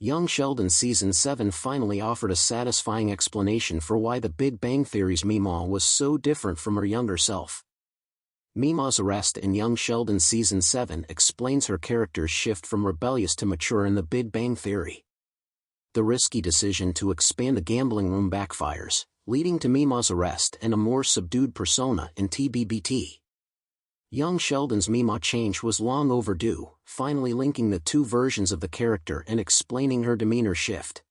Young Sheldon Season 7 finally offered a satisfying explanation for why the Big Bang Theory's Meemaw was so different from her younger self. Meemaw's arrest in Young Sheldon Season 7 explains her character's shift from rebellious to mature in the Big Bang Theory. The risky decision to expand the gambling room backfires, leading to Meemaw's arrest and a more subdued persona in TBBT. Young Sheldon's Meemaw change was long overdue, finally linking the two versions of the character and explaining her demeanor shift.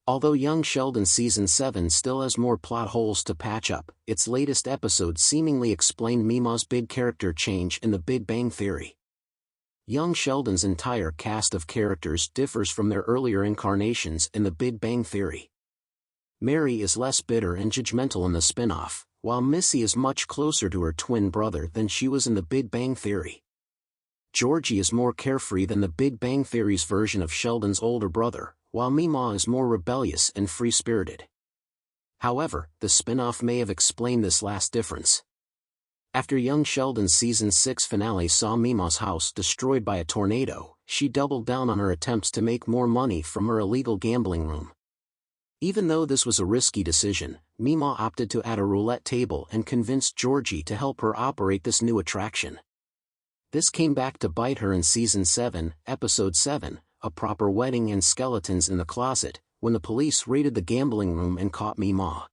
Although Young Sheldon Season 7 still has more plot holes to patch up, its latest episode seemingly explained Meemaw's big character change in the Big Bang Theory. Young Sheldon's entire cast of characters differs from their earlier incarnations in the Big Bang Theory. Mary is less bitter and judgmental in the spin-off, while Missy is much closer to her twin brother than she was in the Big Bang Theory. Georgie is more carefree than the Big Bang Theory's version of Sheldon's older brother, while Meemaw is more rebellious and free-spirited. However, the spin-off may have explained this last difference. After Young Sheldon's Season 6 finale saw Meemaw's house destroyed by a tornado, she doubled down on her attempts to make more money from her illegal gambling room. Even though this was a risky decision, Meemaw opted to add a roulette table and convinced Georgie to help her operate this new attraction. This came back to bite her in Season 7, Episode 7, A Proper Wedding and Skeletons in the Closet, when the police raided the gambling room and caught Meemaw.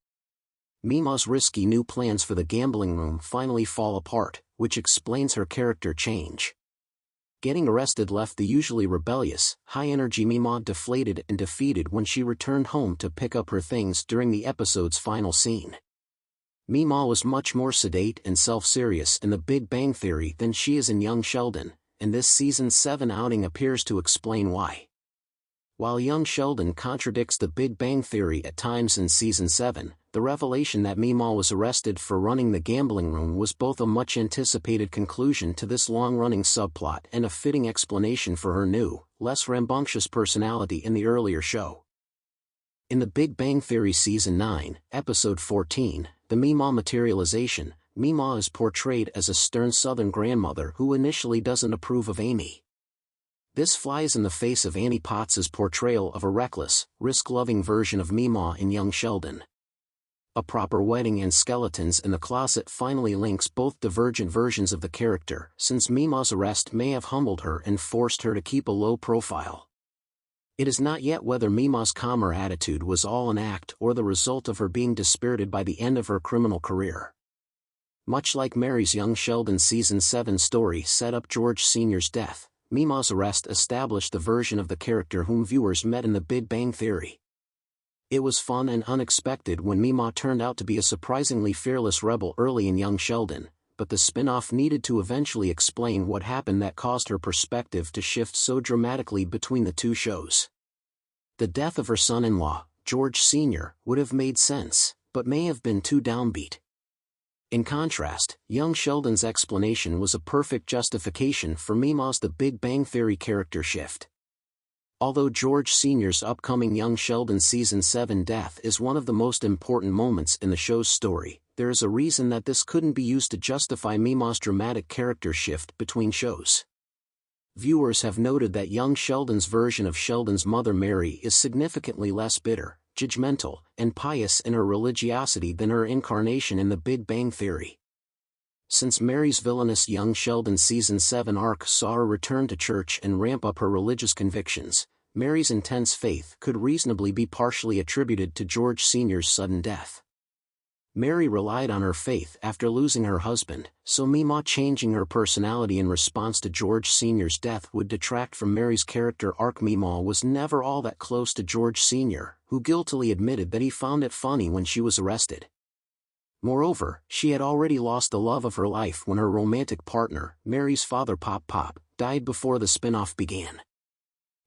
Meemaw's risky new plans for the gambling room finally fall apart, which explains her character change. Getting arrested left the usually rebellious, high-energy Meemaw deflated and defeated when she returned home to pick up her things during the episode's final scene. Meemaw was much more sedate and self-serious in the Big Bang Theory than she is in Young Sheldon, and this Season 7 outing appears to explain why. While Young Sheldon contradicts the Big Bang Theory at times in Season 7, the revelation that Meemaw was arrested for running the gambling room was both a much-anticipated conclusion to this long-running subplot and a fitting explanation for her new, less rambunctious personality in the earlier show. In the Big Bang Theory Season 9, Episode 14, The Meemaw Materialization, Meemaw is portrayed as a stern Southern grandmother who initially doesn't approve of Amy. This flies in the face of Annie Potts's portrayal of a reckless, risk-loving version of Meemaw in Young Sheldon. A Proper Wedding and Skeletons in the Closet finally links both divergent versions of the character, since Meemaw's arrest may have humbled her and forced her to keep a low profile. It is not yet whether Meemaw's calmer attitude was all an act or the result of her being dispirited by the end of her criminal career. Much like Mary's Young Sheldon Season 7 story set up George Sr.'s death, Meemaw's arrest established the version of the character whom viewers met in the Big Bang Theory. It was fun and unexpected when Meemaw turned out to be a surprisingly fearless rebel early in Young Sheldon, but the spin-off needed to eventually explain what happened that caused her perspective to shift so dramatically between the two shows. The death of her son-in-law, George Sr., would have made sense, but may have been too downbeat. In contrast, Young Sheldon's explanation was a perfect justification for Meemaw's The Big Bang Theory character shift. Although George Sr.'s upcoming Young Sheldon Season 7 death is one of the most important moments in the show's story, there is a reason that this couldn't be used to justify Meemaw's dramatic character shift between shows. Viewers have noted that Young Sheldon's version of Sheldon's mother Mary is significantly less bitter, judgmental, and pious in her religiosity than her incarnation in The Big Bang Theory. Since Mary's villainous Young Sheldon Season 7 arc saw her return to church and ramp up her religious convictions, Mary's intense faith could reasonably be partially attributed to George Sr.'s sudden death. Mary relied on her faith after losing her husband, so Meemaw changing her personality in response to George Sr.'s death would detract from Mary's character arc. Meemaw was never all that close to George Sr., who guiltily admitted that he found it funny when she was arrested. Moreover, she had already lost the love of her life when her romantic partner, Mary's father Pop, died before the spin-off began.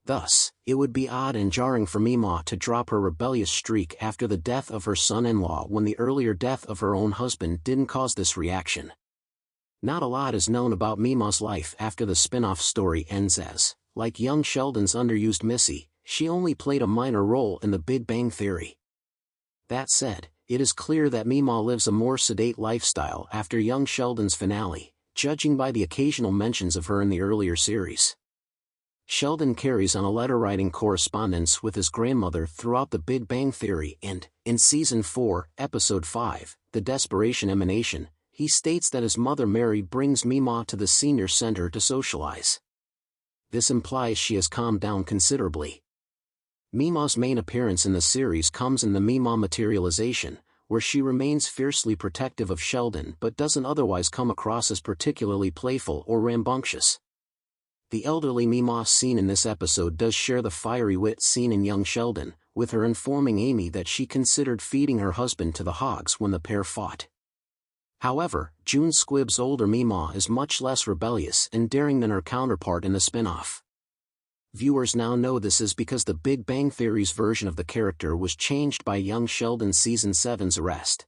Thus, it would be odd and jarring for Meemaw to drop her rebellious streak after the death of her son-in-law when the earlier death of her own husband didn't cause this reaction. Not a lot is known about Meemaw's life after the spin-off story ends as, like Young Sheldon's underused Missy, she only played a minor role in The Big Bang Theory. That said, it is clear that Meemaw lives a more sedate lifestyle after Young Sheldon's finale, judging by the occasional mentions of her in the earlier series. Sheldon carries on a letter-writing correspondence with his grandmother throughout The Big Bang Theory and, in Season 4, Episode 5, The Desperation Emanation, he states that his mother Mary brings Meemaw to the senior center to socialize. This implies she has calmed down considerably. Meemaw's main appearance in the series comes in the Meemaw materialization, where she remains fiercely protective of Sheldon but doesn't otherwise come across as particularly playful or rambunctious. The elderly Meemaw seen in this episode does share the fiery wit seen in Young Sheldon, with her informing Amy that she considered feeding her husband to the hogs when the pair fought. However, June Squibb's older Meemaw is much less rebellious and daring than her counterpart in the spin-off. Viewers now know this is because The Big Bang Theory's version of the character was changed by Young Sheldon's Season 7's arrest.